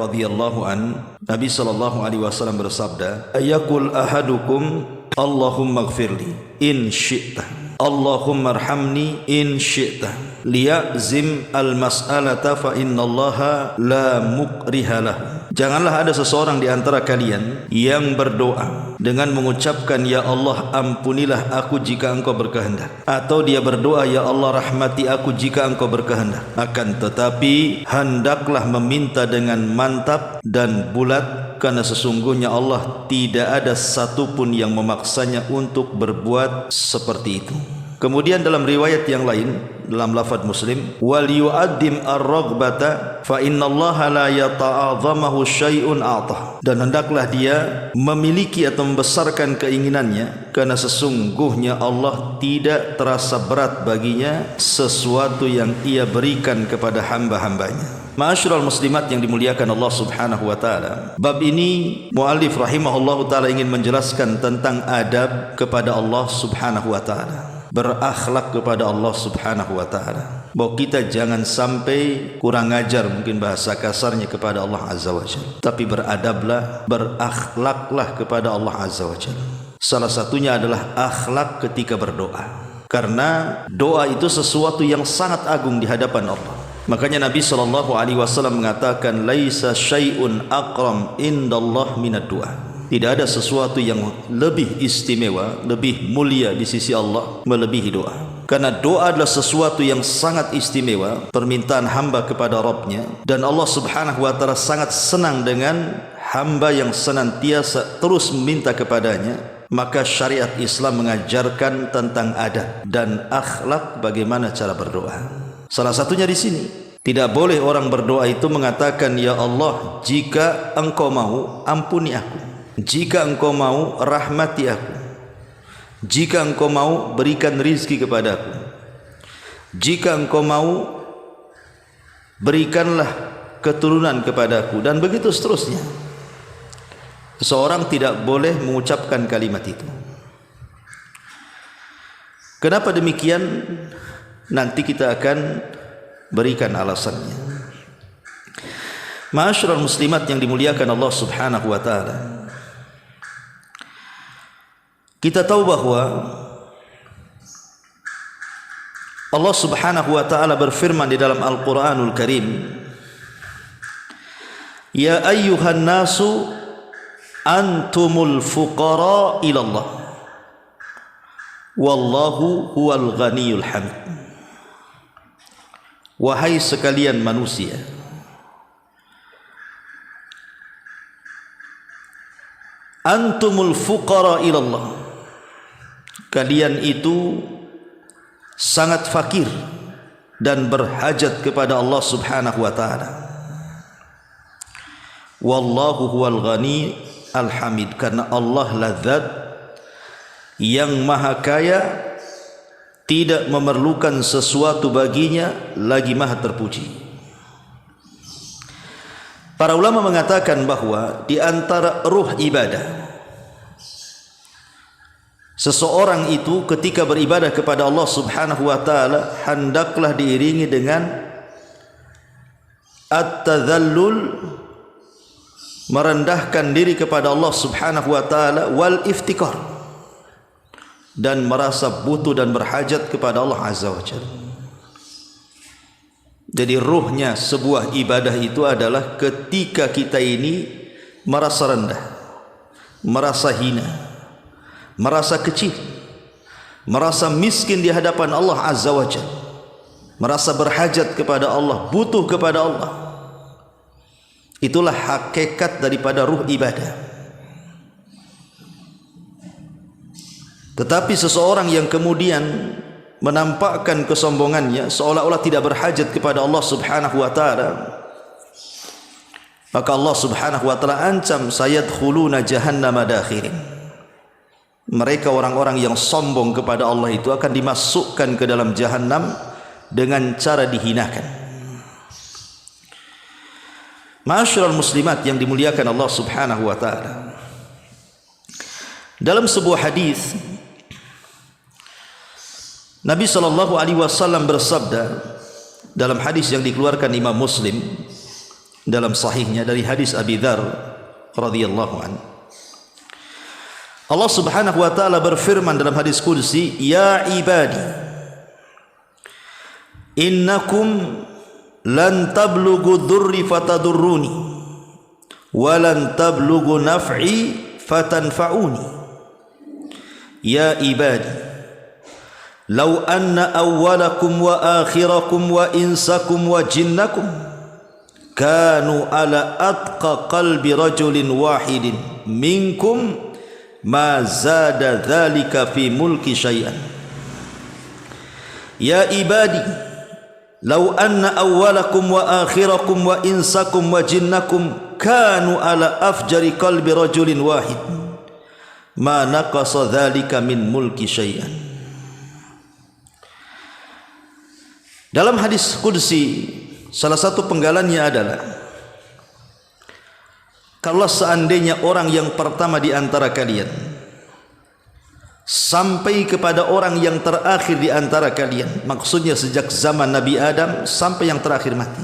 radhiyallahu an, Nabi sallallahu alaihi wasallam bersabda, "Ayakul ahadukum Allahumma ighfirli in syi'ta, Allahumma arhamni in syi'ta, liya'zim al-mas'alata fa innallaha la mukriha lahu." Janganlah ada seseorang di antara kalian yang berdoa dengan mengucapkan, "Ya Allah, ampunilah aku jika Engkau berkehendak," atau dia berdoa, "Ya Allah, rahmati aku jika Engkau berkehendak." Akan tetapi hendaklah meminta dengan mantap dan bulat, karena sesungguhnya Allah tidak ada satupun yang memaksanya untuk berbuat seperti itu. Kemudian dalam riwayat yang lain, dalam lafaz Muslim, wal yu'addim ar-raghbata fa innallaha la yata'azamahu syai'un a'tah, dan hendaklah dia memiliki atau membesarkan keinginannya, karena sesungguhnya Allah tidak terasa berat baginya sesuatu yang ia berikan kepada hamba-hambanya. Ma'asyiral muslimat yang dimuliakan Allah Subhanahu wa taala, bab ini muallif rahimahullahu taala ingin menjelaskan tentang adab kepada Allah Subhanahu wa taala, berakhlak kepada Allah Subhanahu wa taala, bahwa kita jangan sampai kurang ajar, mungkin bahasa kasarnya, kepada Allah Azza wa Jalla, tapi beradablah, berakhlaklah kepada Allah Azza wa Jalla. Salah satunya adalah akhlak ketika berdoa, karena doa itu sesuatu yang sangat agung di hadapan Allah. Makanya Nabi sallallahu alaihi wasallam mengatakan, laisa syai'un aqram indallah minad du'a. Tidak ada sesuatu yang lebih istimewa, lebih mulia di sisi Allah melebihi doa. Karena doa adalah sesuatu yang sangat istimewa, permintaan hamba kepada Rabbnya, dan Allah Subhanahu wa taala sangat senang dengan hamba yang senantiasa terus meminta kepadanya. Maka syariat Islam mengajarkan tentang adab dan akhlak bagaimana cara berdoa. Salah satunya di sini, tidak boleh orang berdoa itu mengatakan, "Ya Allah, jika Engkau mau, ampuni aku. Jika Engkau mau, rahmati aku. Jika Engkau mau, berikan rizki kepada aku. Jika Engkau mau, berikanlah keturunan kepada aku," dan begitu seterusnya. Seorang tidak boleh mengucapkan kalimat itu. Kenapa demikian? Nanti kita akan berikan alasannya. Ma'asyiral muslimat yang dimuliakan Allah Subhanahu wa taala, kita tahu bahwa Allah Subhanahu wa taala berfirman di dalam Al-Qur'anul Karim, "Ya ayyuhan nasu antumul fuqara ilallah wallahu huwal ghaniyul hamid." Wahai sekalian manusia, antumul fuqara ilallah, kalian itu sangat fakir dan berhajat kepada Allah Subhanahu wa taala. Wallahu huwal ghani al-hamid, karena Allah la zat yang maha kaya, tidak memerlukan sesuatu baginya, lagi maha terpuji. Para ulama mengatakan bahwa di antara ruh ibadah seseorang itu ketika beribadah kepada Allah Subhanahu wa taala, hendaklah diiringi dengan at-tadhallul, merendahkan diri kepada Allah Subhanahu wa taala, wal iftikar, dan merasa butuh dan berhajat kepada Allah Azza wa Jalla. Jadi ruhnya sebuah ibadah itu adalah ketika kita ini merasa rendah, merasa hina, merasa kecil, merasa miskin di hadapan Allah Azza wa Jalla, merasa berhajat kepada Allah, butuh kepada Allah. Itulah hakikat daripada ruh ibadah. Tetapi seseorang yang kemudian menampakkan kesombongannya, seolah-olah tidak berhajat kepada Allah Subhanahu wa taala, maka Allah Subhanahu wa taala ancam, sayadkhuluna jahannama dakhirin. Mereka orang-orang yang sombong kepada Allah itu akan dimasukkan ke dalam jahannam dengan cara dihinakan. Ma'asyiral muslimat yang dimuliakan Allah Subhanahu wa taala, dalam sebuah hadis Nabi sallallahu alaihi wasallam bersabda dalam hadis yang dikeluarkan Imam Muslim, dalam sahihnya dari hadis Abi Dzar radhiyallahu anhu. Allah Subhanahu wa taala berfirman dalam hadis qudsi, "Ya ibadi, innakum lan tablughu dhurri fatadurruni wa lan tablughu naf'i fatanfa'uni. Ya ibadi, law anna awwalakum wa akhirakum wa insakum wa jinnakum kanu ala atqa qalbi rajulin wahidin minkum ma zada dhalika fi mulki syai'an. Ya ibadi, law anna awwalakum wa akhirakum wa insakum wa jinnakum kanu ala afjari qalbi rajulin wahid ma naqasa dhalika min mulki syai'an." Dalam hadis qudsi, salah satu penggalannya adalah, kalau seandainya orang yang pertama di antara kalian sampai kepada orang yang terakhir di antara kalian, maksudnya sejak zaman Nabi Adam sampai yang terakhir mati,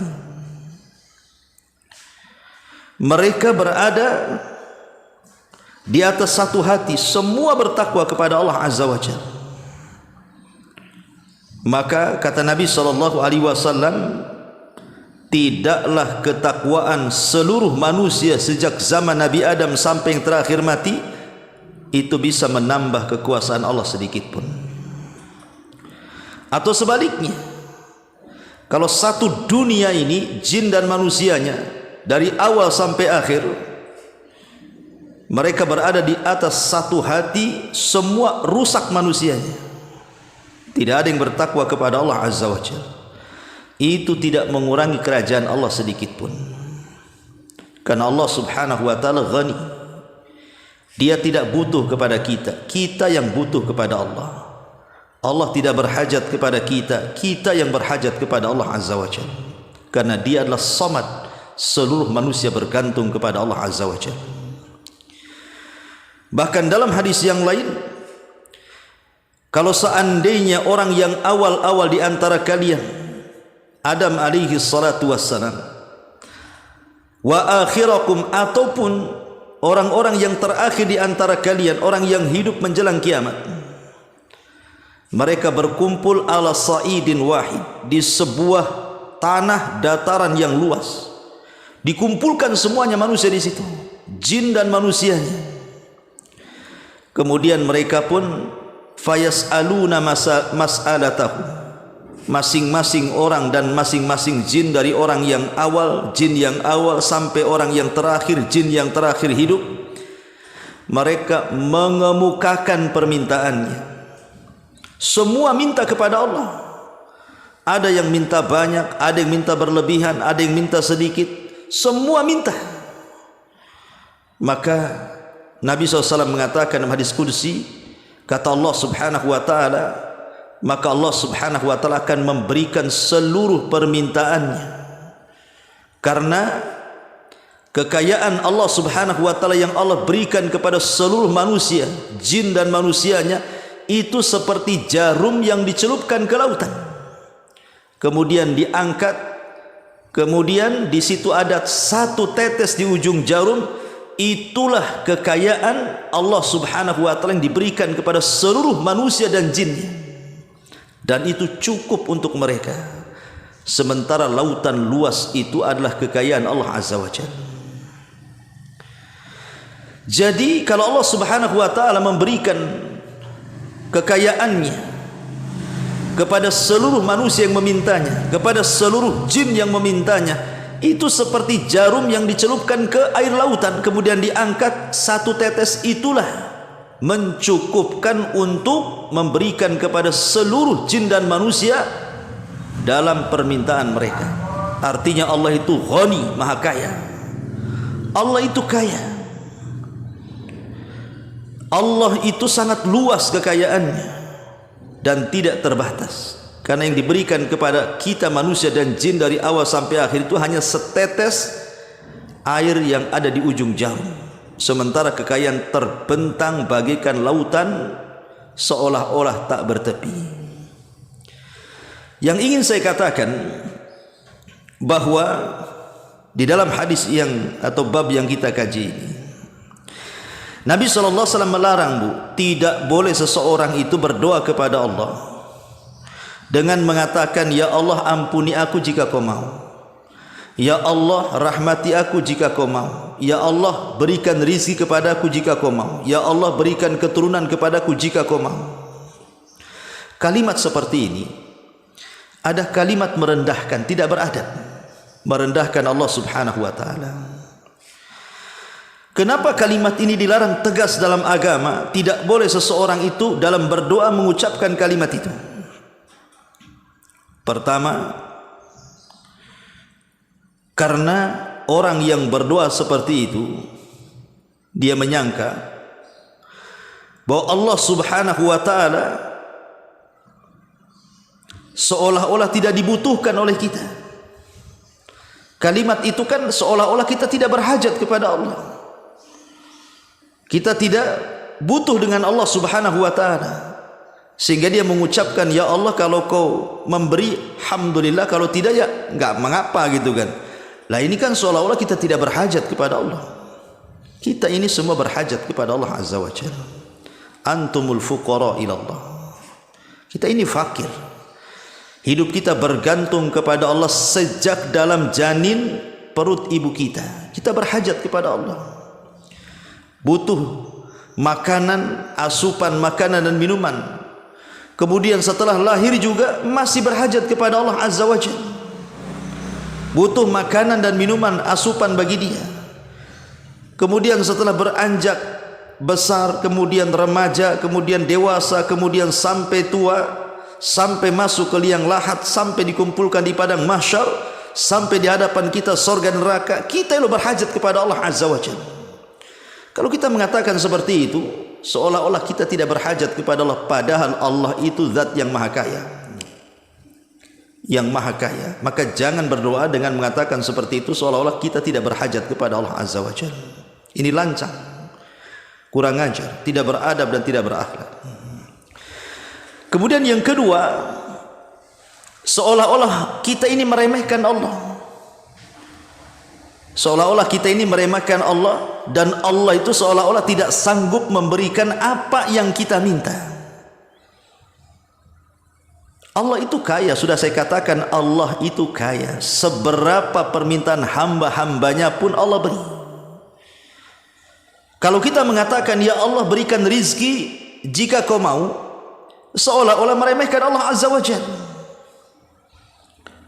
mereka berada di atas satu hati, semua bertakwa kepada Allah Azza wa Jalla, maka kata Nabi SAW, tidaklah ketakwaan seluruh manusia sejak zaman Nabi Adam sampai yang terakhir mati itu bisa menambah kekuasaan Allah sedikit pun. Atau sebaliknya, kalau satu dunia ini, jin dan manusianya, dari awal sampai akhir mereka berada di atas satu hati, semua rusak manusianya, tidak ada yang bertakwa kepada Allah Azza wa Jalla, itu tidak mengurangi kerajaan Allah sedikit pun. Karena Allah Subhanahu wa taala ghani. Dia tidak butuh kepada kita, kita yang butuh kepada Allah. Allah tidak berhajat kepada kita, kita yang berhajat kepada Allah Azza wa Jalla. Karena Dia adalah Samad, seluruh manusia bergantung kepada Allah Azza wa Jalla. Bahkan dalam hadis yang lain, kalau seandainya orang yang awal-awal di antara kalian, Adam alaihi salatu wassalam, wa akhirakum, ataupun orang-orang yang terakhir di antara kalian, orang yang hidup menjelang kiamat, mereka berkumpul ala sa'idin wahid, di sebuah tanah dataran yang luas, dikumpulkan semuanya manusia di situ, jin dan manusianya. Kemudian mereka pun fayas'aluna mas'alatahu, masing-masing orang dan masing-masing jin, dari orang yang awal, jin yang awal, sampai orang yang terakhir, jin yang terakhir hidup, mereka mengemukakan permintaannya. Semua minta kepada Allah. Ada yang minta banyak, ada yang minta berlebihan, ada yang minta sedikit, semua minta. Maka Nabi SAW mengatakan dalam hadis qudsi, kata Allah Subhanahu wa taala, maka Allah Subhanahu wa taala akan memberikan seluruh permintaannya. Karena kekayaan Allah Subhanahu wa taala yang Allah berikan kepada seluruh manusia, jin dan manusianya, itu seperti jarum yang dicelupkan ke lautan, kemudian diangkat, kemudian di situ ada satu tetes di ujung jarum. Itulah kekayaan Allah Subhanahu wa taala yang diberikan kepada seluruh manusia dan jinnya, dan itu cukup untuk mereka. Sementara lautan luas itu adalah kekayaan Allah Azza wa Jalla. Jadi kalau Allah Subhanahu wa taala memberikan kekayaannya kepada seluruh manusia yang memintanya, kepada seluruh jin yang memintanya, itu seperti jarum yang dicelupkan ke air lautan, kemudian diangkat, satu tetes itulah mencukupkan untuk memberikan kepada seluruh jin dan manusia dalam permintaan mereka. Artinya Allah itu ghani, maha kaya. Allah itu kaya. Allah itu sangat luas kekayaannya dan tidak terbatas. Karena yang diberikan kepada kita manusia dan jin dari awal sampai akhir itu hanya setetes air yang ada di ujung jarum. Sementara kekayaan terbentang bagaikan lautan, seolah-olah tak bertepi. Yang ingin saya katakan bahwa di dalam hadis yang atau bab yang kita kaji ini, Nabi SAW melarang, Bu, tidak boleh seseorang itu berdoa kepada Allah dengan mengatakan, ya Allah ampuni aku jika kau mau, ya Allah rahmati aku jika kau mau, ya Allah berikan rizki kepadaku jika kau mau, ya Allah berikan keturunan kepadaku jika kau mau. Kalimat seperti ini ada kalimat merendahkan, tidak beradab, merendahkan Allah Subhanahu wa ta'ala. Kenapa kalimat ini dilarang tegas dalam agama? Tidak boleh seseorang itu dalam berdoa mengucapkan kalimat itu. Pertama, karena orang yang berdoa seperti itu, dia menyangka bahwa Allah Subhanahu wa ta'ala seolah-olah tidak dibutuhkan oleh kita. Kalimat itu kan seolah-olah kita tidak berhajat kepada Allah. Kita tidak butuh dengan Allah Subhanahu wa ta'ala, sehingga dia mengucapkan, ya Allah kalau kau memberi alhamdulillah, kalau tidak ya enggak mengapa gitu kan. Lah ini kan seolah-olah kita tidak berhajat kepada Allah. Kita ini semua berhajat kepada Allah Azza wa Jalla. Antumul fuqara ila Allah. Kita ini fakir. Hidup kita bergantung kepada Allah sejak dalam janin perut ibu kita. Kita berhajat kepada Allah. Butuh makanan, asupan makanan dan minuman. Kemudian setelah lahir juga masih berhajat kepada Allah Azza wa Jalla. Butuh makanan dan minuman, asupan bagi dia. Kemudian setelah beranjak besar, kemudian remaja, kemudian dewasa, kemudian sampai tua, sampai masuk ke liang lahat, sampai dikumpulkan di padang mahsyar, sampai di hadapan kita surga dan neraka, kita yang berhajat kepada Allah Azza wa Jalla. Kalau kita mengatakan seperti itu, seolah-olah kita tidak berhajat kepada Allah, padahal Allah itu zat yang maha kaya, yang maha kaya. Maka jangan berdoa dengan mengatakan seperti itu, seolah-olah kita tidak berhajat kepada Allah Azza wa Jalla. Ini lancang, kurang ajar, tidak beradab dan tidak berakhlak. Kemudian yang kedua, seolah-olah kita ini meremehkan Allah. Seolah-olah kita ini meremehkan Allah, dan Allah itu seolah-olah tidak sanggup memberikan apa yang kita minta. Allah itu kaya, sudah saya katakan Allah itu kaya. Seberapa permintaan hamba-hambanya pun Allah beri. Kalau kita mengatakan ya Allah berikan rizki jika kau mau, seolah-olah meremehkan Allah Azza wa Jalla.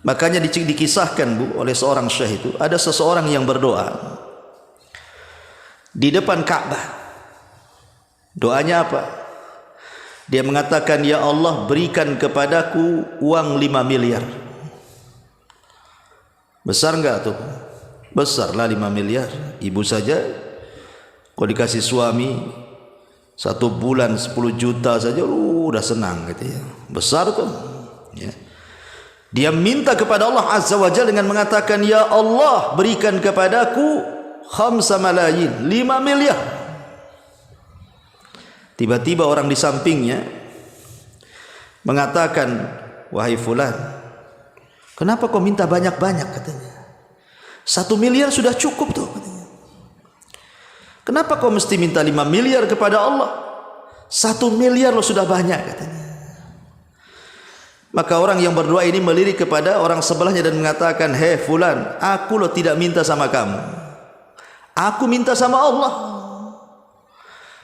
Makanya dikisahkan, Bu, oleh seorang syekh itu, ada seseorang yang berdoa di depan Ka'bah. Doanya apa? Dia mengatakan, ya Allah berikan kepadaku uang 5 miliar. Besar enggak tuh? Besarlah 5 miliar. Ibu saja kalau dikasih suami 1 bulan 10 juta saja udah senang gitu ya. Besar tuh ya. Dia minta kepada Allah Azza wa Jalla dengan mengatakan, ya Allah berikan kepadaku 5 malayin, 5 miliar. Tiba-tiba orang di sampingnya mengatakan, wahai fulan, kenapa kau minta banyak-banyak katanya? 1 miliar sudah cukup tuh katanya. Kenapa kau mesti minta 5 miliar kepada Allah? 1 miliar lo sudah banyak katanya. Maka orang yang berdoa ini melirik kepada orang sebelahnya dan mengatakan, hei fulan, aku lo tidak minta sama kamu, aku minta sama Allah.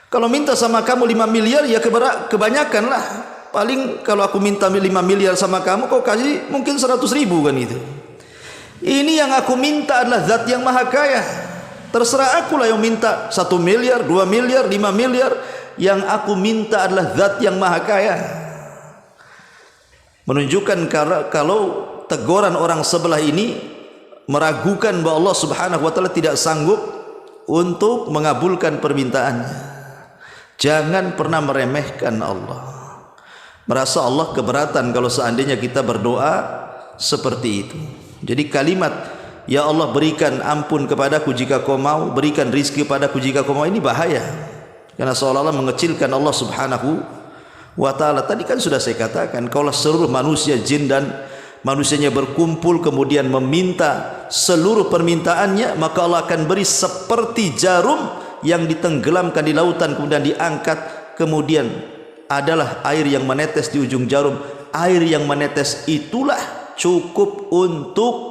Kalau minta sama kamu 5 miliar ya kebanyakan lah. Paling kalau aku minta 5 miliar sama kamu, kau kasih mungkin 100 ribu kan itu. Ini yang aku minta adalah zat yang maha kaya. Terserah aku lah yang minta 1 miliar, 2 miliar, 5 miliar. Yang aku minta adalah zat yang maha kaya. Menunjukkan kalau teguran orang sebelah ini meragukan bahwa Allah Subhanahu wa ta'ala tidak sanggup untuk mengabulkan permintaannya. Jangan pernah meremehkan Allah, merasa Allah keberatan kalau seandainya kita berdoa seperti itu. Jadi kalimat ya Allah berikan ampun kepadaku jika kau mau, berikan rizki kepadaku jika kau mau, ini bahaya, karena seolah-olah mengecilkan Allah Subhanahu wa ta'ala. Tadi kan sudah saya katakan, kalau seluruh manusia, jin dan manusianya berkumpul kemudian meminta seluruh permintaannya, maka Allah akan beri seperti jarum yang ditenggelamkan di lautan kemudian diangkat, kemudian adalah air yang menetes di ujung jarum. Air yang menetes itulah cukup untuk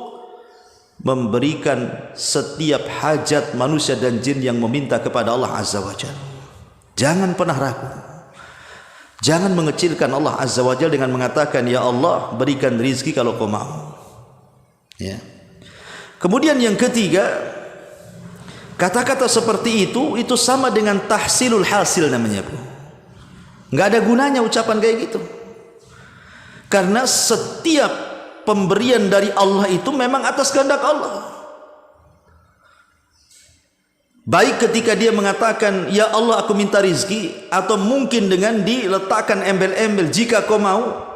memberikan setiap hajat manusia dan jin yang meminta kepada Allah Azza wa Jalla. Jangan pernah ragu, jangan mengecilkan Allah Azza wa Jalla dengan mengatakan, ya Allah berikan rizki kalau kau mau, ya. Kemudian yang ketiga, kata-kata seperti itu sama dengan tahsilul hasil namanya, bro. Nggak ada gunanya ucapan kayak gitu, karena setiap pemberian dari Allah itu memang atas kehendak Allah. Baik ketika dia mengatakan, ya Allah aku minta rizki, atau mungkin dengan diletakkan embel-embel, jika kau mau.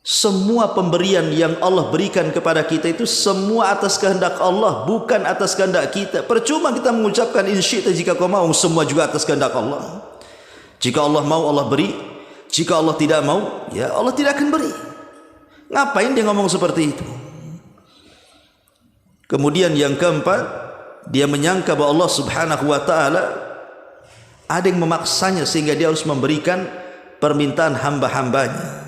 Semua pemberian yang Allah berikan kepada kita itu semua atas kehendak Allah, bukan atas kehendak kita. Percuma kita mengucapkan insyi'ta jika kau mau, semua juga atas kehendak Allah. Jika Allah mau Allah beri, jika Allah tidak mau, ya Allah tidak akan beri. Ngapain dia ngomong seperti itu? Kemudian yang keempat, dia menyangka bahwa Allah Subhanahu wa ta'ala ada yang memaksanya sehingga dia harus memberikan permintaan hamba-hambanya.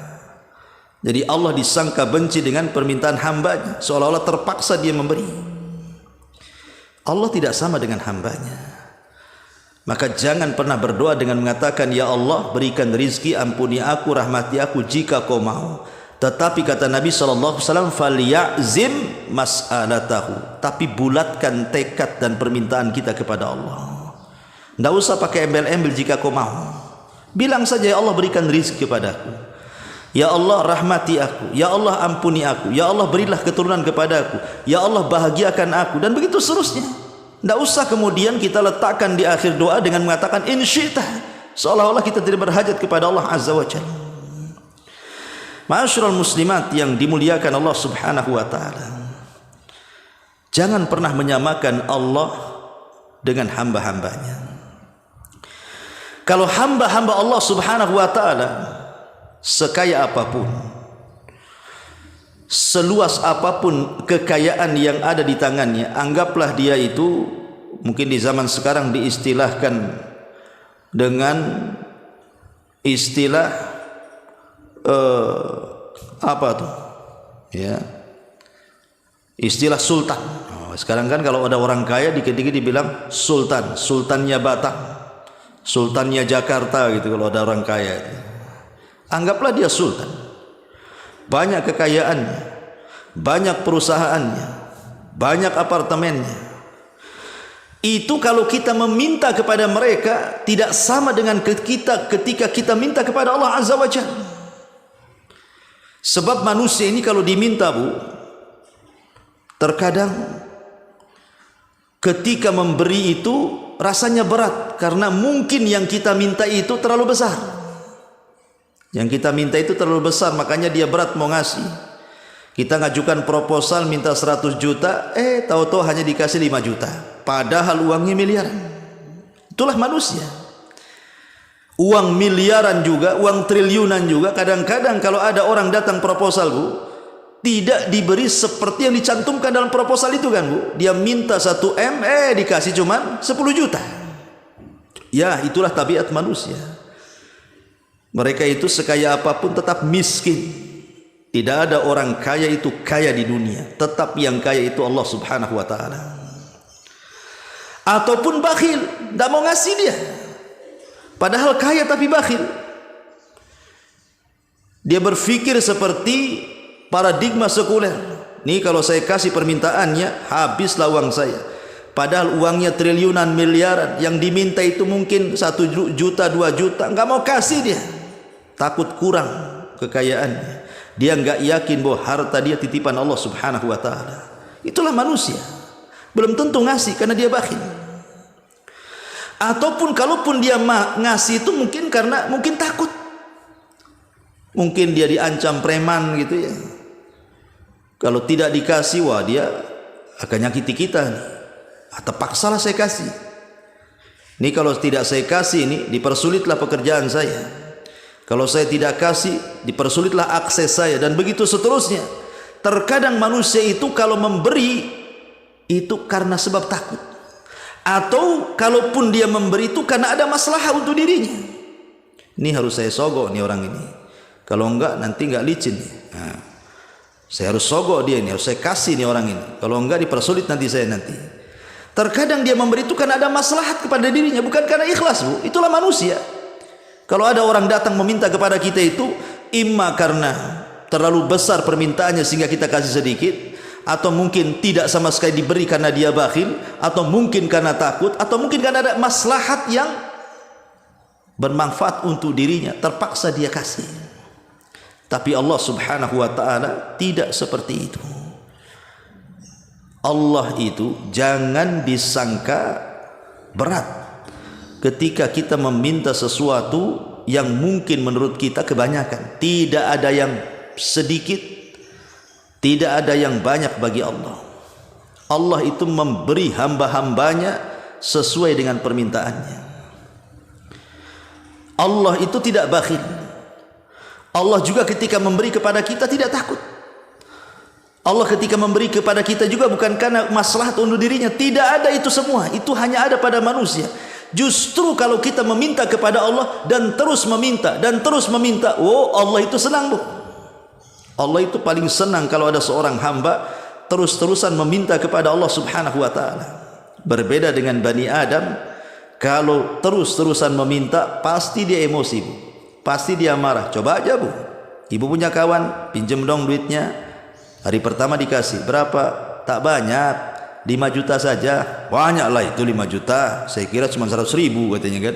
Jadi Allah disangka benci dengan permintaan hambanya, seolah-olah terpaksa dia memberi. Allah tidak sama dengan hambanya. Maka jangan pernah berdoa dengan mengatakan, ya Allah berikan rizki, ampuni aku, rahmati aku jika kau mau. Tetapi kata Nabi SAW, falyazim mas'alatahu, tapi bulatkan tekad dan permintaan kita kepada Allah. Tidak usah pakai embel-embel jika kau mau. Bilang saja, ya Allah berikan rizki kepadaku, ya Allah rahmati aku, ya Allah ampuni aku, ya Allah berilah keturunan kepadaku, ya Allah bahagiakan aku, dan begitu seterusnya. Tidak usah kemudian kita letakkan di akhir doa dengan mengatakan insyi'ta, seolah-olah kita tidak berhajat kepada Allah Azza wa Jalla. Ma'asyiral muslimat yang dimuliakan Allah Subhanahu wa ta'ala, jangan pernah menyamakan Allah dengan hamba-hambanya. Kalau hamba-hamba Allah Subhanahu wa ta'ala sekaya apapun, seluas apapun kekayaan yang ada di tangannya, anggaplah dia itu mungkin di zaman sekarang diistilahkan dengan istilah apa tuh, ya, istilah sultan. Sekarang kan kalau ada orang kaya dikit-dikit dibilang sultan, sultannya Batam, sultannya Jakarta gitu. Kalau ada orang kaya, anggaplah dia sultan, banyak kekayaannya, banyak perusahaannya, banyak apartemennya. Itu kalau kita meminta kepada mereka tidak sama dengan kita ketika kita minta kepada Allah Azza wa Jalla. Sebab manusia ini kalau diminta, Bu, terkadang ketika memberi itu rasanya berat, karena mungkin yang kita minta itu terlalu besar. Yang kita minta itu terlalu besar, makanya dia berat mau ngasih. Kita ngajukan proposal minta 100 juta, tahu-tahu hanya dikasih 5 juta. Padahal uangnya miliaran. Itulah manusia. Uang miliaran juga, uang triliunan juga. Kadang-kadang kalau ada orang datang proposal, Bu, tidak diberi seperti yang dicantumkan dalam proposal itu kan, Bu. Dia minta 1 M, dikasih cuman 10 juta. Ya, itulah tabiat manusia. Mereka itu sekaya apapun tetap miskin. Tidak ada orang kaya itu kaya di dunia, tetap yang kaya itu Allah Subhanahu wa ta'ala. Ataupun bakhil, tidak mau ngasih dia, padahal kaya tapi bakhil. Dia berpikir seperti paradigma sekuler. Nih kalau saya kasih permintaannya, habislah uang saya. Padahal uangnya triliunan, miliaran. Yang diminta itu mungkin 1 juta, 2 juta. Nggak mau kasih dia, takut kurang kekayaannya. Dia nggak yakin bahwa harta dia titipan Allah Subhanahu wa ta'ala. Itulah manusia. Belum tentu ngasih karena dia bakhil. Ataupun kalaupun dia ngasih itu mungkin karena mungkin takut. Mungkin dia diancam preman gitu ya. Kalau tidak dikasih, wah dia akan nyakiti kita nih. Terpaksalah saya kasih. Ini kalau tidak saya kasih, ini dipersulitlah pekerjaan saya. Kalau saya tidak kasih, dipersulitlah akses saya, dan begitu seterusnya. Terkadang manusia itu kalau memberi itu karena sebab takut, atau kalaupun dia memberi itu karena ada masalah untuk dirinya. Ini harus saya sogok nih orang ini, kalau enggak nanti enggak licin nih. Nah, saya harus sogok dia ini, harus saya kasih nih orang ini, kalau enggak dipersulit nanti saya nanti. Terkadang dia memberi itu karena ada maslahat kepada dirinya, bukan karena ikhlas, Bu. Itulah manusia. Kalau ada orang datang meminta kepada kita itu, imma karena terlalu besar permintaannya sehingga kita kasih sedikit, atau mungkin tidak sama sekali diberi karena dia bakhil, atau mungkin karena takut, atau mungkin karena ada maslahat yang bermanfaat untuk dirinya, terpaksa dia kasih. Tapi Allah Subhanahu wa ta'ala tidak seperti itu. Allah itu jangan disangka berat ketika kita meminta sesuatu yang mungkin menurut kita kebanyakan. Tidak ada yang sedikit, tidak ada yang banyak bagi Allah. Allah itu memberi hamba-hambanya sesuai dengan permintaannya. Allah itu tidak bakhil. Allah juga ketika memberi kepada kita tidak takut. Allah ketika memberi kepada kita juga bukan karena maslahat untuk dirinya. Tidak ada itu semua. Itu hanya ada pada manusia. Justru kalau kita meminta kepada Allah dan terus meminta dan terus meminta, oh Allah itu senang, Bu. Allah itu paling senang kalau ada seorang hamba terus-terusan meminta kepada Allah Subhanahu wa ta'ala. Berbeda dengan Bani Adam, kalau terus-terusan meminta pasti dia emosi, Bu. Pasti dia marah. Coba aja, Bu. Ibu punya kawan, pinjam dong duitnya. Hari pertama dikasih, berapa? Tak banyak, 5 juta saja. Banyak lah itu 5 juta, saya kira cuma 100 ribu katanya kan.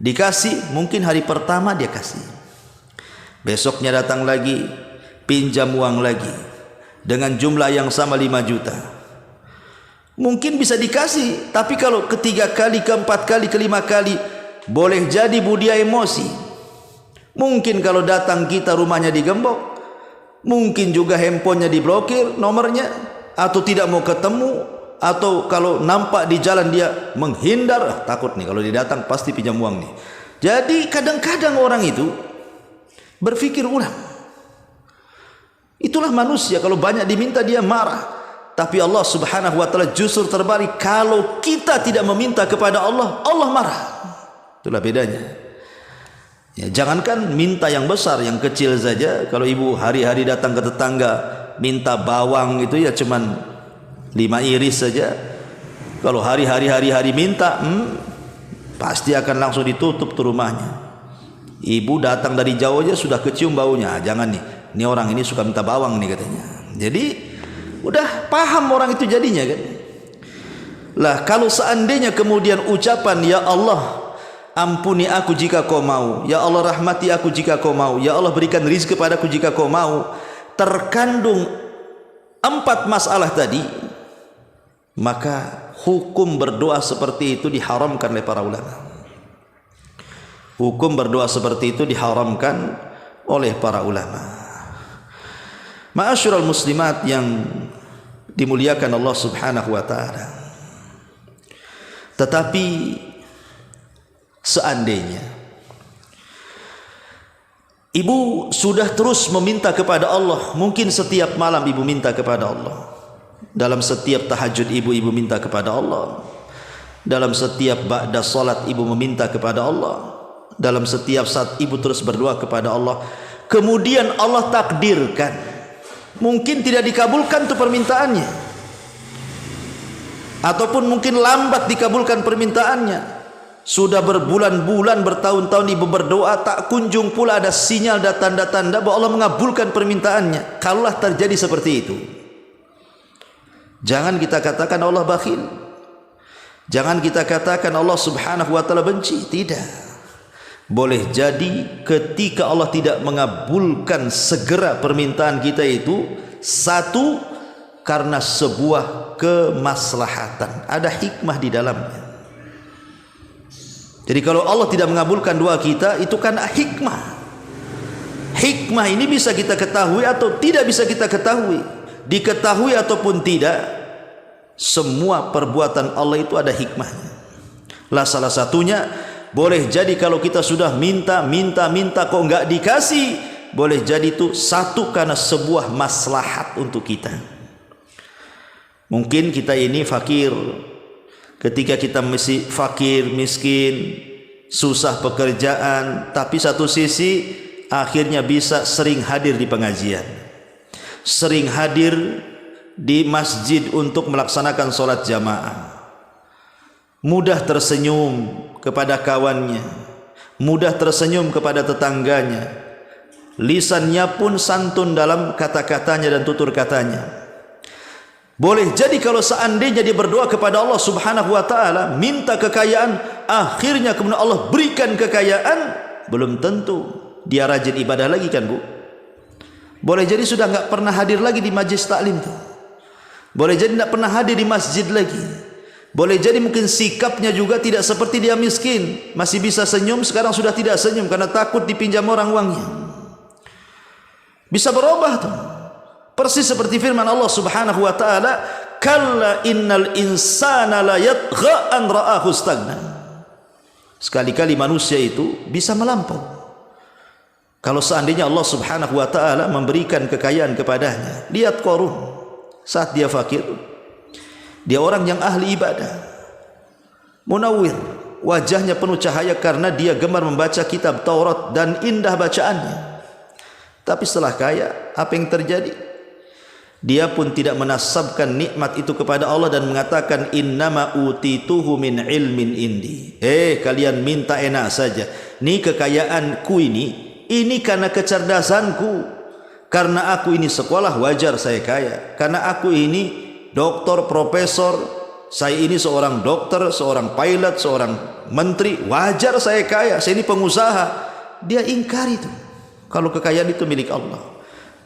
Dikasih, mungkin hari pertama dia kasih, besoknya datang lagi, pinjam uang lagi dengan jumlah yang sama 5 juta. Mungkin bisa dikasih, tapi kalau ketiga kali, keempat kali, kelima kali, boleh jadi dia emosi. Mungkin kalau datang kita rumahnya digembok, mungkin juga handphonenya diblokir nomornya, atau tidak mau ketemu, atau kalau nampak di jalan dia menghindar, takut nih kalau dia datang pasti pinjam uang nih. Jadi kadang-kadang orang itu berpikir ulang. Itulah manusia, kalau banyak diminta dia marah. Tapi Allah Subhanahu wa ta'ala justru terbalik, kalau kita tidak meminta kepada Allah, Allah marah. Itulah bedanya. Ya, jangankan minta yang besar, yang kecil saja. Kalau ibu hari-hari datang ke tetangga minta bawang itu ya cuman 5 iris saja. Kalau hari-hari minta, pasti akan langsung ditutup tuh rumahnya. Ibu datang dari jauh aja sudah kecium baunya. Jangan nih, ini orang ini suka minta bawang nih katanya. Jadi udah paham orang itu jadinya kan. Lah kalau seandainya kemudian ucapan ya Allah ampuni aku jika kau mau, ya Allah rahmati aku jika kau mau, ya Allah berikan rizki kepadaku jika kau mau, terkandung 4 masalah tadi, maka hukum berdoa seperti itu diharamkan oleh para ulama. Hukum berdoa seperti itu diharamkan oleh para ulama. Ma'asyiral muslimat yang dimuliakan Allah Subhanahu wa ta'ala. Tetapi seandainya ibu sudah terus meminta kepada Allah, mungkin setiap malam ibu minta kepada Allah, dalam setiap tahajud ibu minta kepada Allah, dalam setiap ba'da salat ibu meminta kepada Allah, dalam setiap saat ibu terus berdoa kepada Allah, kemudian Allah takdirkan mungkin tidak dikabulkan tuh permintaannya, ataupun mungkin lambat dikabulkan permintaannya. Sudah berbulan-bulan, bertahun-tahun ibu berdoa, tak kunjung pula ada sinyal dan tanda-tanda bahwa Allah mengabulkan permintaannya. Kalaulah terjadi seperti itu, jangan kita katakan Allah bakhil, jangan kita katakan Allah Subhanahu wa ta'ala benci. Tidak. Boleh jadi ketika Allah tidak mengabulkan segera permintaan kita itu, satu, karena sebuah kemaslahatan, ada hikmah di dalamnya. Jadi kalau Allah tidak mengabulkan doa kita, itu kan hikmah. Hikmah ini bisa kita ketahui atau tidak bisa kita ketahui. Diketahui ataupun tidak, semua perbuatan Allah itu ada hikmahnya. Lah salah satunya, Boleh jadi kalau kita sudah minta kok enggak dikasih, boleh jadi itu satu karena sebuah maslahat untuk kita. Mungkin kita ini fakir. Ketika kita masih fakir, miskin, susah pekerjaan, tapi satu sisi akhirnya bisa sering hadir di pengajian, sering hadir di masjid untuk melaksanakan sholat jamaah, mudah tersenyum kepada kawannya, mudah tersenyum kepada tetangganya, lisannya pun santun dalam kata-katanya dan tutur katanya. Boleh jadi kalau seandainya dia berdoa kepada Allah Subhanahu wa taala, minta kekayaan, akhirnya kemudian Allah berikan kekayaan, belum tentu dia rajin ibadah lagi kan, Bu? Boleh jadi sudah enggak pernah hadir lagi di majelis taklim tuh. Boleh jadi enggak pernah hadir di masjid lagi. Boleh jadi mungkin sikapnya juga tidak seperti dia miskin, masih bisa senyum, sekarang sudah tidak senyum karena takut dipinjam orang uangnya. Bisa berubah tuh. Persis seperti firman Allah Subhanahu wa taala, "Kalla innal insana la yatgha an ra'ahu istaghna." Sekali-kali manusia itu bisa melampau. Kalau seandainya Allah Subhanahu wa taala memberikan kekayaan kepadanya. Lihat Qarun, saat dia fakir, dia orang yang ahli ibadah, munawwir, wajahnya penuh cahaya karena dia gemar membaca kitab Taurat dan indah bacaannya. Tapi setelah kaya, apa yang terjadi? Dia pun tidak menasabkan nikmat itu kepada Allah dan mengatakan innama utituhu min ilmin indi. Kalian minta enak saja. Ini kekayaanku ini karena kecerdasanku. Karena aku ini sekolah wajar saya kaya. Karena aku ini doktor, profesor, saya ini seorang dokter, seorang pilot, seorang menteri, wajar saya kaya. Saya ini pengusaha. Dia ingkari itu kalau kekayaan itu milik Allah.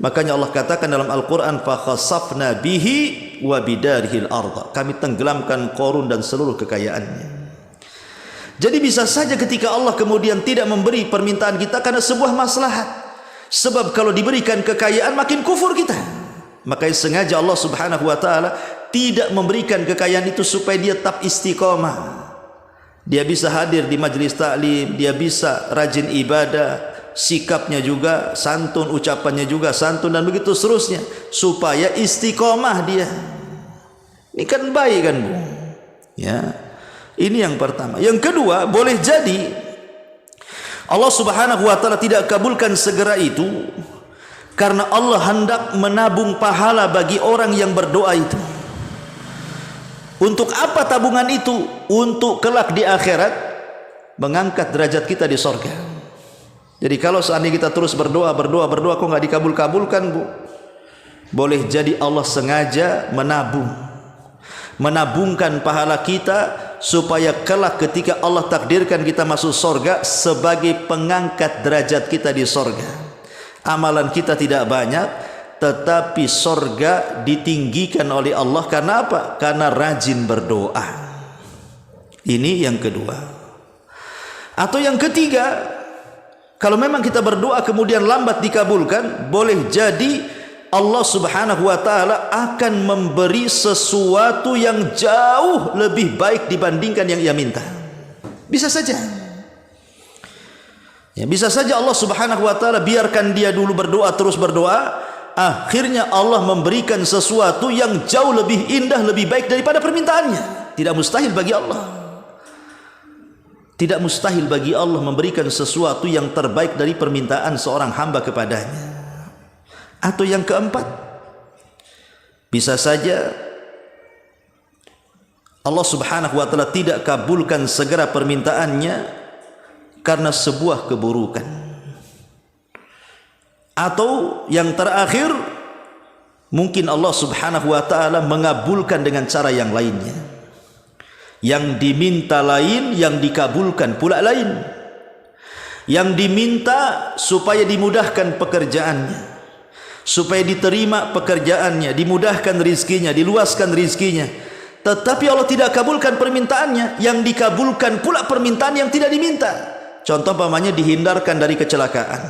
Makanya Allah katakan dalam Al-Quran, fakhasafna bihi wa bidarihil arda. Kami tenggelamkan Qarun dan seluruh kekayaannya. Jadi bisa saja ketika Allah kemudian tidak memberi permintaan kita karena sebuah maslahat. Sebab kalau diberikan kekayaan makin kufur kita. Makanya sengaja Allah Subhanahu wa taala tidak memberikan kekayaan itu supaya dia tetap istiqomah. Dia bisa hadir di majlis taklim, dia bisa rajin ibadah, sikapnya juga santun, ucapannya juga santun dan begitu seterusnya, supaya istiqomah dia. Ini kan baik kan, Bu? Ya. Ini yang pertama. Yang kedua, boleh jadi Allah Subhanahu wa taala tidak kabulkan segera itu karena Allah hendak menabung pahala bagi orang yang berdoa itu. Untuk apa tabungan itu? Untuk kelak di akhirat mengangkat derajat kita di surga. Jadi kalau seandainya kita terus berdoa kok nggak dikabul-kabulkan, Bu, boleh jadi Allah sengaja menabungkan pahala kita supaya kelak ketika Allah takdirkan kita masuk surga sebagai pengangkat derajat kita di surga. Amalan kita tidak banyak, tetapi surga ditinggikan oleh Allah karena apa? Karena rajin berdoa. Ini yang kedua. Atau yang ketiga, kalau memang kita berdoa kemudian lambat dikabulkan, boleh jadi Allah Subhanahu wa taala akan memberi sesuatu yang jauh lebih baik dibandingkan yang ia minta. Bisa saja. Ya, bisa saja Allah Subhanahu wa taala biarkan dia dulu berdoa, terus berdoa, akhirnya Allah memberikan sesuatu yang jauh lebih indah, lebih baik daripada permintaannya. Tidak mustahil bagi Allah. Tidak mustahil bagi Allah memberikan sesuatu yang terbaik dari permintaan seorang hamba kepadanya. Atau yang keempat, bisa saja Allah Subhanahu wa taala tidak kabulkan segera permintaannya karena sebuah keburukan. Atau yang terakhir, mungkin Allah Subhanahu wa taala mengabulkan dengan cara yang lainnya. Yang diminta lain, yang dikabulkan pula lain. Yang diminta supaya dimudahkan pekerjaannya, supaya diterima pekerjaannya, dimudahkan rizkinya, diluaskan rizkinya. Tetapi Allah tidak kabulkan permintaannya, yang dikabulkan pula permintaan yang tidak diminta. Contoh umpamanya dihindarkan dari kecelakaan,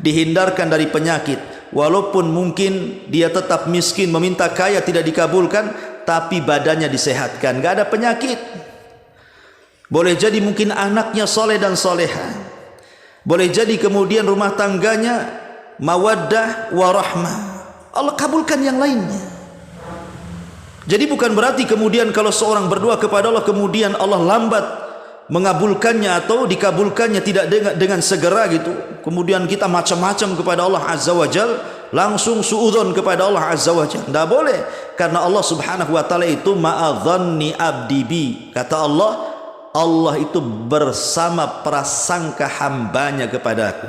dihindarkan dari penyakit. Walaupun mungkin dia tetap miskin, meminta kaya tidak dikabulkan, tapi badannya disehatkan, gak ada penyakit. Boleh jadi mungkin anaknya soleh dan soleha. Boleh jadi kemudian rumah tangganya mawaddah warahmah. Allah kabulkan yang lainnya. Jadi bukan berarti kemudian kalau seorang berdoa kepada Allah kemudian Allah lambat mengabulkannya atau dikabulkannya tidak dengan segera gitu. Kemudian kita macam-macam kepada Allah Azza wa Jal, langsung suudzon kepada Allah Azza wa Jal. Tidak boleh, karena Allah Subhanahu wa taala itu ma'adhanni abdi bi. Kata Allah, Allah itu bersama prasangka hambanya kepadaku.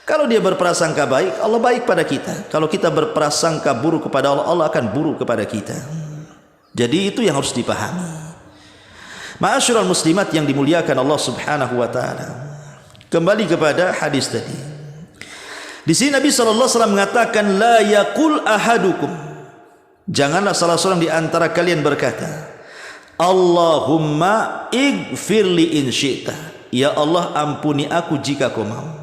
Kalau dia berprasangka baik, Allah baik pada kita. Kalau kita berprasangka buruk kepada Allah, Allah akan buruk kepada kita. Jadi itu yang harus dipahami. Ma'asyiral muslimat yang dimuliakan Allah Subhanahu wa taala. Kembali kepada hadis tadi. Di sini Nabi sallallahu alaihi wasallam mengatakan la yaqul ahadukum. Janganlah salah seorang di antara kalian berkata, Allahumma ighfirli in syi'ta. Ya Allah, ampuni aku jika kau mau.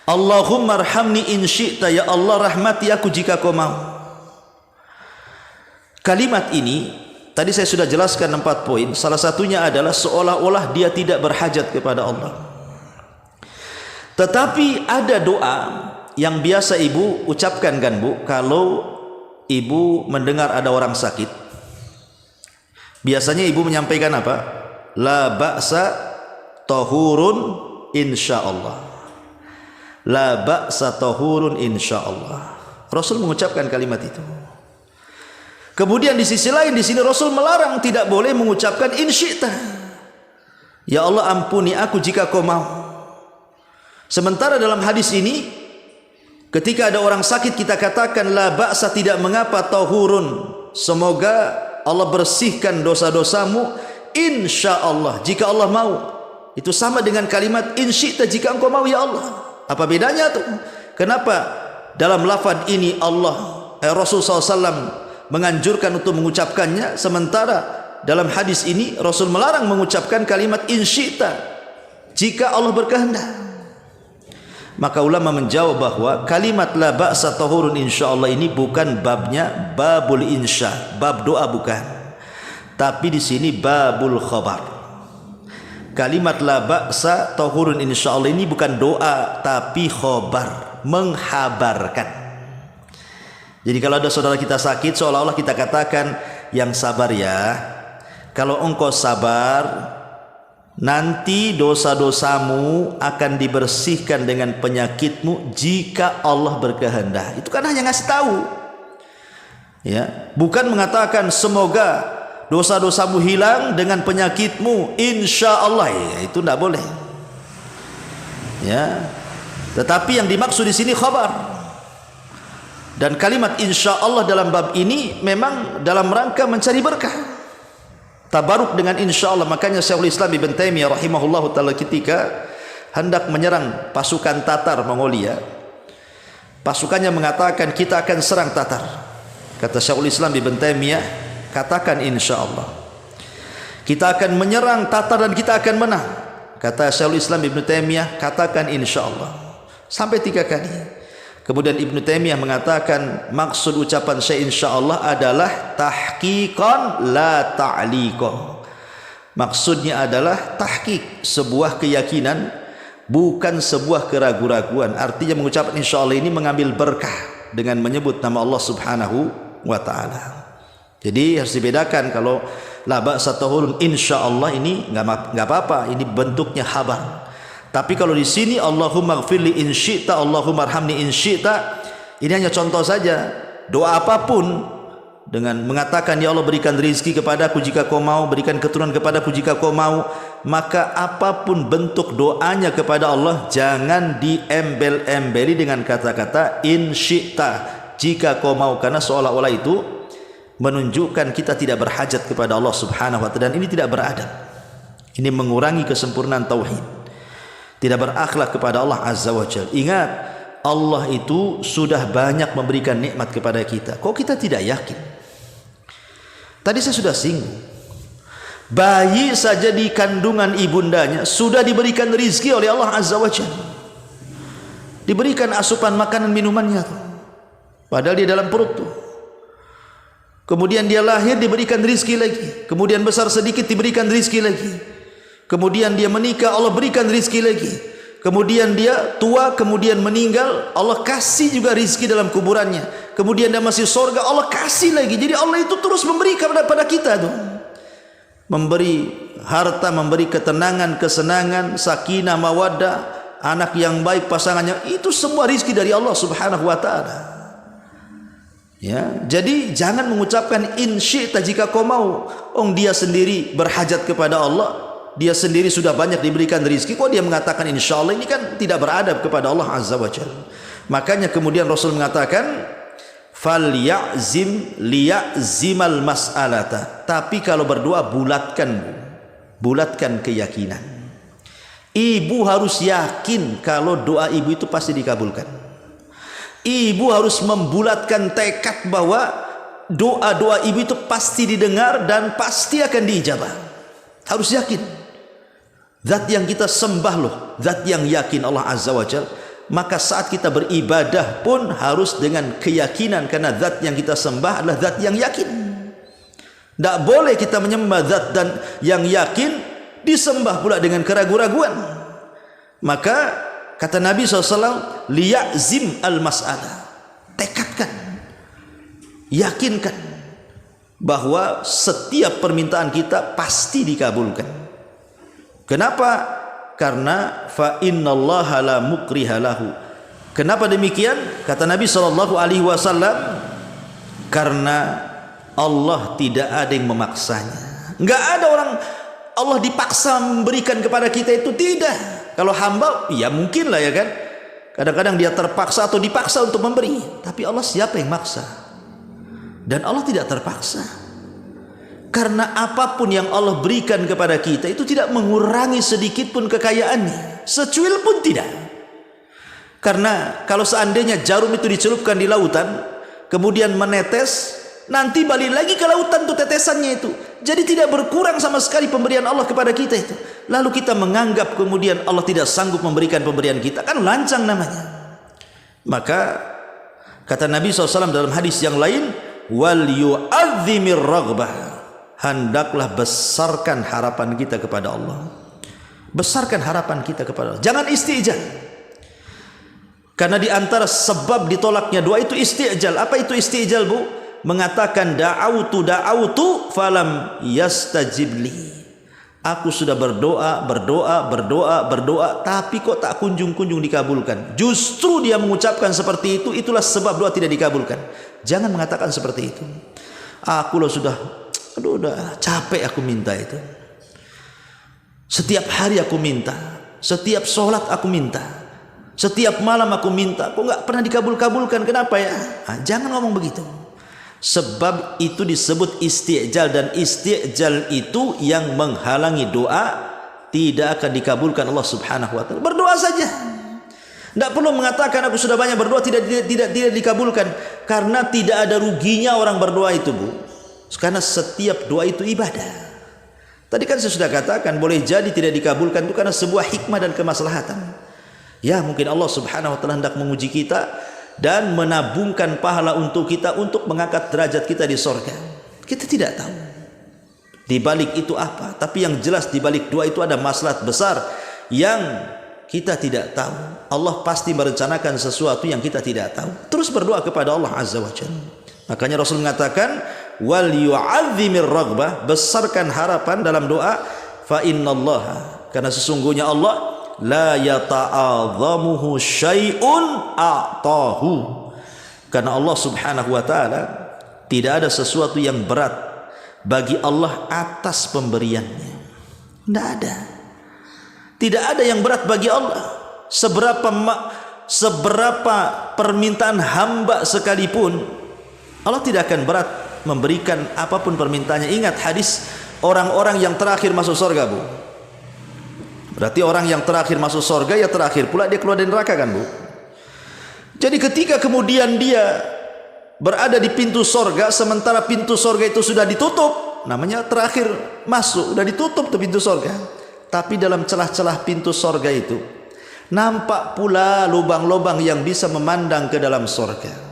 Allahumma arhamni in syi'ta. Ya Allah, rahmati aku jika kau mau. Kalimat ini tadi saya sudah jelaskan 4 poin. Salah satunya adalah seolah-olah dia tidak berhajat kepada Allah. Tetapi ada doa yang biasa ibu ucapkan kan bu, kalau ibu mendengar ada orang sakit. Biasanya ibu menyampaikan apa? La ba'sa tahurun insyaallah. La ba'sa tahurun insyaallah. Rasul mengucapkan kalimat itu. Kemudian di sisi lain di sini Rasul melarang tidak boleh mengucapkan in syi'ta. Ya Allah, ampuni aku jika kau mau. Sementara dalam hadis ini ketika ada orang sakit kita katakan la ba'sa, tidak mengapa, tahurun, semoga Allah bersihkan dosa-dosamu, insyaallah, jika Allah mau. Itu sama dengan kalimat in syi'ta, jika engkau mau ya Allah. Apa bedanya tuh? Kenapa dalam lafaz ini Rasul SAW menganjurkan untuk mengucapkannya, sementara dalam hadis ini Rasul melarang mengucapkan kalimat in syi'ta, jika Allah berkehendak? Maka ulama menjawab bahwa kalimat la ba'sa tahurun insyaallah ini bukan babnya babul insya, bab doa bukan. Tapi di sini babul khabar. Kalimat la ba'sa tahurun insyaallah ini bukan doa tapi khabar, menghabarkan. Jadi kalau ada saudara kita sakit, seolah-olah kita katakan, yang sabar ya, kalau engkau sabar, nanti dosa-dosamu akan dibersihkan dengan penyakitmu jika Allah berkehendak. Itu kan hanya ngasih tahu, ya, bukan mengatakan semoga dosa-dosamu hilang dengan penyakitmu, insya Allah. Ya, itu tidak boleh. Ya, tetapi yang dimaksud di sini khabar. Dan kalimat insya Allah dalam bab ini memang dalam rangka mencari berkah, tabaruk dengan insya Allah. Makanya Syekhul Islam Ibn Taimiyah rahimahullah ta'ala ketika hendak menyerang pasukan Tatar Mongolia, pasukannya mengatakan kita akan serang Tatar. Kata Syekhul Islam Ibn Taimiyah, katakan insya Allah, kita akan menyerang Tatar dan kita akan menang. Kata Syekhul Islam Ibn Taimiyah, katakan insya Allah, sampai 3 kali. Kemudian Ibn Taimiyah mengatakan maksud ucapan saya insya Allah adalah tahqiqan la ta'liqan. Maksudnya adalah tahqiq, sebuah keyakinan, bukan sebuah keraguan-raguan. Artinya mengucapkan insya Allah ini mengambil berkah dengan menyebut nama Allah Subhanahu wa ta'ala. Jadi harus dibedakan. Kalau la ba'sa tahurun insya Allah ini nggak apa-apa, ini bentuknya khabar. Tapi kalau di sini Allahumma ighfirli in syi'ta, Allahumma arhamni in syi'ta, ini hanya contoh saja. Doa apapun dengan mengatakan ya Allah berikan rezeki kepadaku jika kau mau, berikan keturunan kepadaku jika kau mau, maka apapun bentuk doanya kepada Allah jangan diembel-embeli dengan kata-kata in syi'ta, jika kau mau, karena seolah-olah itu menunjukkan kita tidak berhajat kepada Allah Subhanahu wa taala, dan ini tidak beradab. Ini mengurangi kesempurnaan tauhid, tidak berakhlak kepada Allah Azza wa Jalla. Ingat, Allah itu sudah banyak memberikan nikmat kepada kita. Kok kita tidak yakin? Tadi saya sudah singgung, bayi saja di kandungan ibundanya sudah diberikan rizki oleh Allah Azza wa Jalla, diberikan asupan makanan minumannya tuh, padahal dia dalam perut tuh. Kemudian dia lahir diberikan rizki lagi. Kemudian besar sedikit diberikan rizki lagi. Kemudian dia menikah, Allah berikan rizki lagi. Kemudian dia tua, kemudian meninggal, Allah kasih juga rizki dalam kuburannya. Kemudian dia masih surga, Allah kasih lagi. Jadi Allah itu terus memberi kepada kita tuh. Memberi harta, memberi ketenangan, kesenangan, sakinah, mawaddah, anak yang baik, pasangannya, itu semua rizki dari Allah Subhanahu wa taala. Ya, jadi jangan mengucapkan in syi'ta jika kau mau. Dia sendiri berhajat kepada Allah, dia sendiri sudah banyak diberikan rizki, kok dia mengatakan insyaallah? Ini kan tidak beradab kepada Allah Azza wa Jalla. Makanya kemudian Rasul mengatakan falyazim liya'zimal mas'alata. Tapi kalau berdoa bulatkan keyakinan. Ibu harus yakin kalau doa ibu itu pasti dikabulkan. Ibu harus membulatkan tekad bahwa doa-doa ibu itu pasti didengar dan pasti akan diijabah. Harus yakin. Zat yang kita sembah loh, zat yang yakin Allah Azza wa Jalla. Maka saat kita beribadah pun harus dengan keyakinan, karena zat yang kita sembah adalah zat yang yakin. Tidak boleh kita menyembah zat dan yang yakin disembah pula dengan keraguan-raguan. Maka kata Nabi SAW, liya'zim al-mas'alah. Tekadkan, yakinkan bahwa setiap permintaan kita pasti dikabulkan. Kenapa? Karena fa innallaha la mukriha lahu. Kenapa demikian? Kata Nabi SAW, karena Allah tidak ada yang memaksanya. Enggak ada orang Allah dipaksa memberikan kepada kita itu, tidak. Kalau hamba, ya mungkin lah ya kan. Kadang-kadang dia terpaksa atau dipaksa untuk memberi. Tapi Allah siapa yang maksa? Dan Allah tidak terpaksa. Karena apapun yang Allah berikan kepada kita itu tidak mengurangi sedikit pun kekayaannya. Secuil pun tidak. Karena kalau seandainya jarum itu dicelupkan di lautan, kemudian menetes, nanti balik lagi ke lautan tuh tetesannya itu. Jadi tidak berkurang sama sekali pemberian Allah kepada kita itu. Lalu kita menganggap kemudian Allah tidak sanggup memberikan pemberian kita, kan lancang namanya. Maka kata Nabi SAW dalam hadis yang lain, wal yu'adzimir raghbah, hendaklah besarkan harapan kita kepada Allah. Besarkan harapan kita kepada Allah. Jangan istijal. Karena di antara sebab ditolaknya doa itu istijal. Apa itu istijal, Bu? Mengatakan da'autu falam yastajibli. Aku sudah berdoa, tapi kok tak kunjung-kunjung dikabulkan. Justru dia mengucapkan seperti itu, itulah sebab doa tidak dikabulkan. Jangan mengatakan seperti itu. Aku loh sudah capek aku minta itu. Setiap hari aku minta, setiap sholat aku minta, setiap malam aku minta, kok nggak pernah dikabul-kabulkan, kenapa ya? Jangan ngomong begitu. Sebab itu disebut istijal, dan istijal itu yang menghalangi doa, tidak akan dikabulkan Allah Subhanahu wa taala. Berdoa saja. Tidak perlu mengatakan aku sudah banyak berdoa tidak dikabulkan, karena tidak ada ruginya orang berdoa itu, Bu. Karena setiap doa itu ibadah. Tadi kan saya sudah katakan boleh jadi tidak dikabulkan itu karena sebuah hikmah dan kemaslahatan. Ya, mungkin Allah Subhanahu wa taala hendak menguji kita dan menabungkan pahala untuk kita untuk mengangkat derajat kita di sorga. Kita tidak tahu di balik itu apa, tapi yang jelas di balik doa itu ada maslahat besar yang kita tidak tahu. Allah pasti merencanakan sesuatu yang kita tidak tahu. Terus berdoa kepada Allah Azza wa Jalla. Makanya Rasul mengatakan wal yu'adzimir raghbah, besarkan harapan dalam doa, fa innallaha, karena sesungguhnya Allah la yata'adzamuhu syai'un a'tahu, karena Allah Subhanahu wa taala tidak ada sesuatu yang berat bagi Allah atas pemberiannya. Tidak ada yang berat bagi Allah. Seberapa permintaan hamba sekalipun, Allah tidak akan berat memberikan apapun permintaannya. Ingat hadis orang-orang yang terakhir masuk surga, Bu. Berarti orang yang terakhir masuk surga, ya terakhir pula dia keluar dari neraka, kan, Bu? Jadi ketika kemudian dia berada di pintu surga, sementara pintu surga itu sudah ditutup, namanya terakhir masuk, sudah ditutup tuh pintu surga. Tapi dalam celah-celah pintu surga itu nampak pula lubang-lubang yang bisa memandang ke dalam surga.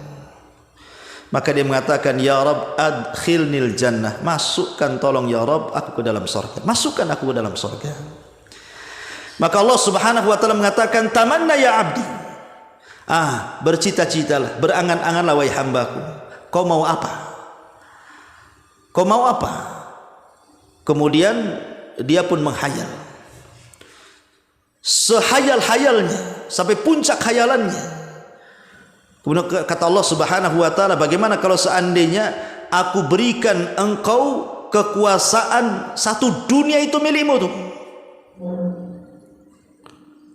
Maka dia mengatakan, ya Rabb adkhilnil jannah, masukkan tolong ya Rabb aku ke dalam surga, masukkan aku ke dalam surga. Maka Allah Subhanahu wa taala mengatakan, tamanna ya abdi, bercita-citalah, berangan-anganlah wahai hambaku, kau mau apa? Kau mau apa? Kemudian dia pun menghayal sehayal-hayalnya sampai puncak hayalannya. Kemudian kata Allah Subhanahu wa taala, bagaimana kalau seandainya aku berikan engkau kekuasaan satu dunia itu milikmu tuh?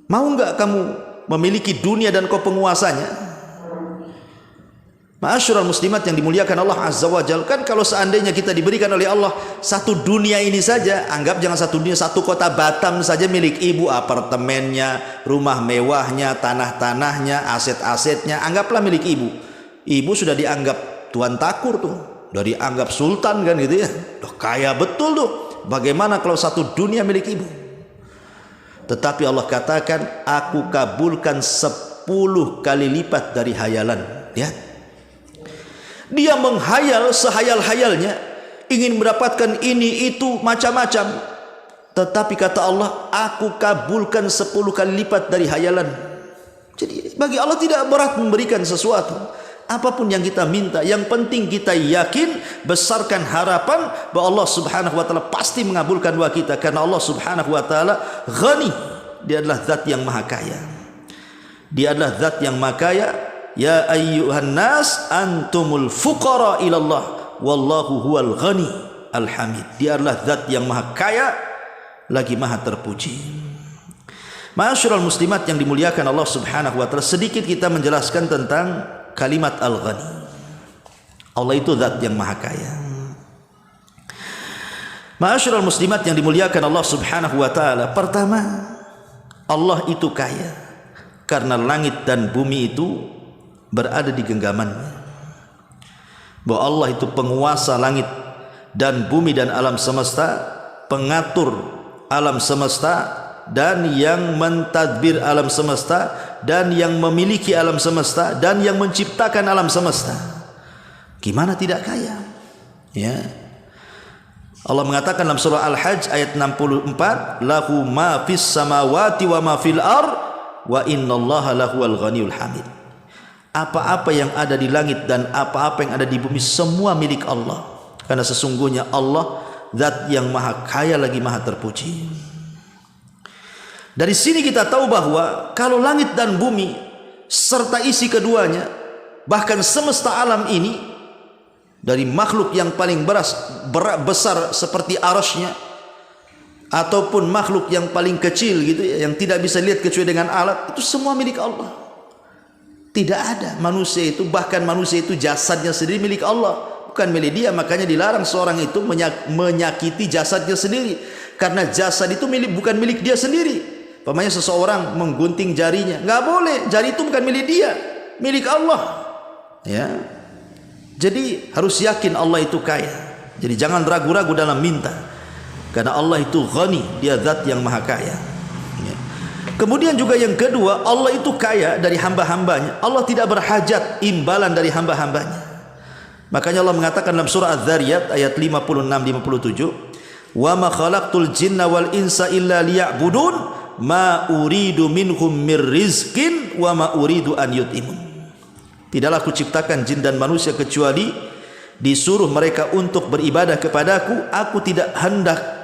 Mau enggak kamu memiliki dunia dan kau penguasanya? Ma'asyiral muslimat yang dimuliakan Allah Azza wa Jalla, kan kalau seandainya kita diberikan oleh Allah satu dunia ini saja, anggap jangan satu dunia, satu kota Batam saja milik ibu, apartemennya, rumah mewahnya, tanah-tanahnya, aset-asetnya, anggaplah milik ibu. Ibu sudah dianggap tuan takur tuh, sudah dianggap sultan kan gitu ya, udah kaya betul tuh. Bagaimana kalau satu dunia milik ibu? Tetapi Allah katakan, aku kabulkan 10 kali lipat dari hayalan. Lihat, dia menghayal sehayal-hayalnya, ingin mendapatkan ini itu macam-macam, tetapi kata Allah, aku kabulkan 10 kali lipat dari hayalan. Jadi bagi Allah tidak berat memberikan sesuatu, apapun yang kita minta. Yang penting kita yakin, besarkan harapan bahwa Allah Subhanahu wa taala pasti mengabulkan doa kita, karena Allah Subhanahu wa taala Ghani, dia adalah zat yang maha kaya. Dia adalah zat yang maha kaya. Ya ayyuhan nas antumul fuqara ilallah wallahu huwal ghani al hamid. Dia adalah zat yang maha kaya lagi maha terpuji. Ma'asyiral muslimat yang dimuliakan Allah Subhanahu wa taala, sedikit kita menjelaskan tentang kalimat al-ghani. Allah itu zat yang maha kaya. Ma'asyiral muslimat yang dimuliakan Allah Subhanahu wa taala, pertama, Allah itu kaya karena langit dan bumi itu berada di genggamannya. Bahwa Allah itu penguasa langit dan bumi dan alam semesta, pengatur alam semesta, dan yang mentadbir alam semesta, dan yang memiliki alam semesta, dan yang menciptakan alam semesta. Gimana tidak kaya? Ya. Allah mengatakan dalam surah Al-Hajj ayat 64, lahu ma fis samawati wa ma fil ard wa innallaha lahuwal ghaniyul hamid. Apa-apa yang ada di langit dan apa-apa yang ada di bumi semua milik Allah, karena sesungguhnya Allah zat yang maha kaya lagi maha terpuji. Dari sini kita tahu bahwa kalau langit dan bumi serta isi keduanya, bahkan semesta alam ini, dari makhluk yang paling besar seperti arasnya, ataupun makhluk yang paling kecil gitu ya, yang tidak bisa lihat kecuali dengan alat, itu semua milik Allah. Tidak ada manusia itu, bahkan manusia itu jasadnya sendiri milik Allah, bukan milik dia. Makanya dilarang seorang itu menyakiti jasadnya sendiri, karena jasad itu bukan milik dia sendiri. Pamannya seseorang menggunting jarinya, nggak boleh, jari itu bukan milik dia, milik Allah. Ya, jadi harus yakin Allah itu kaya. Jadi jangan ragu-ragu dalam minta, karena Allah itu Ghani, dia zat yang maha kaya. Kemudian juga yang kedua, Allah itu kaya dari hamba-hambanya. Allah tidak berhajat imbalan dari hamba-hambanya. Makanya Allah mengatakan dalam surah Az-Zariyat ayat 56-57, wa ma khalaqtul jinna wal insa illa liya'budun ma uridu minhum mir rizqin wa ma uridu an yut'imun. Tidaklah aku ciptakan jin dan manusia kecuali disuruh mereka untuk beribadah kepadaku. Aku tidak hendak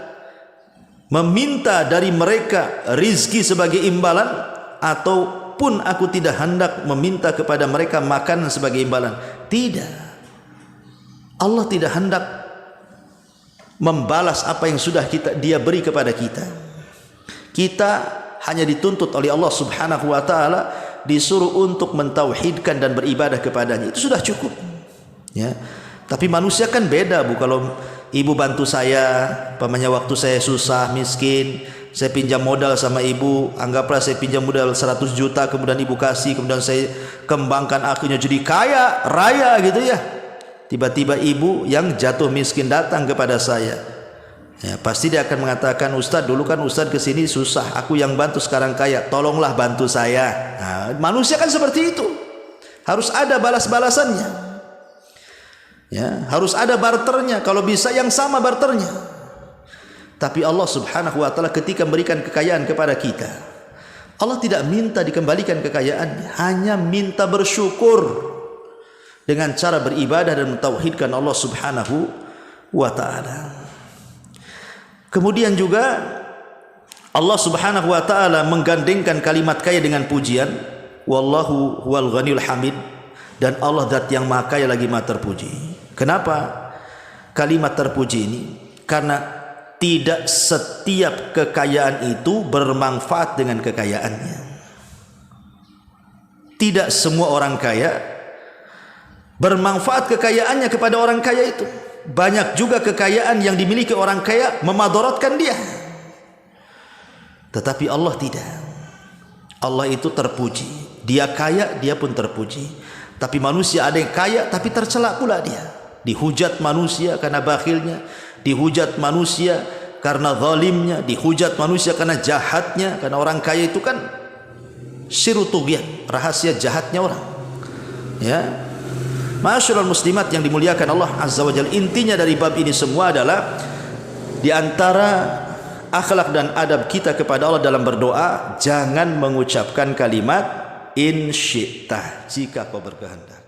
meminta dari mereka rizki sebagai imbalan, ataupun aku tidak hendak meminta kepada mereka makanan sebagai imbalan. Tidak, Allah tidak hendak membalas apa yang sudah dia beri kepada kita. Kita hanya dituntut oleh Allah Subhanahu wa taala, disuruh untuk mentauhidkan dan beribadah kepadanya, itu sudah cukup ya. Tapi manusia kan beda, Bu. Kalau ibu bantu saya, pamannya waktu saya susah, miskin, saya pinjam modal sama ibu, anggaplah saya pinjam modal 100 juta, kemudian ibu kasih, kemudian saya kembangkan akhirnya jadi kaya raya gitu ya. Tiba-tiba ibu yang jatuh miskin datang kepada saya, ya, pasti dia akan mengatakan, Ustadz dulu kan Ustadz kesini susah, aku yang bantu sekarang kaya, tolonglah bantu saya. Nah, manusia kan seperti itu, harus ada balas-balasannya. Ya, harus ada barternya, kalau bisa yang sama barternya. Tapi Allah Subhanahu wa taala ketika memberikan kekayaan kepada kita, Allah tidak minta dikembalikan kekayaannya, hanya minta bersyukur dengan cara beribadah dan mentauhidkan Allah Subhanahu wa taala. Kemudian juga Allah Subhanahu wa taala menggandengkan kalimat kaya dengan pujian, wallahu huwal ghaniyul hamid, dan Allah zat yang maha kaya lagi maha terpuji. Kenapa kalimat terpuji ini? Karena tidak setiap kekayaan itu bermanfaat dengan kekayaannya. Tidak semua orang kaya bermanfaat kekayaannya kepada orang kaya itu. Banyak juga kekayaan yang dimiliki orang kaya memadaratkan dia. Tetapi Allah tidak. Allah itu terpuji. Dia kaya, dia pun terpuji. Tapi manusia ada yang kaya tapi tercela pula dia. Dihujat manusia karena bakhilnya, dihujat manusia karena zalimnya, dihujat manusia karena jahatnya. Karena orang kaya itu kan sirutugyan, rahasia jahatnya orang. Ya, Ma'asyiral muslimat yang dimuliakan Allah Azza wa Jalla, intinya dari bab ini semua adalah di antara akhlak dan adab kita kepada Allah dalam berdoa, jangan mengucapkan kalimat in syi'ta, jika kau berkehendak.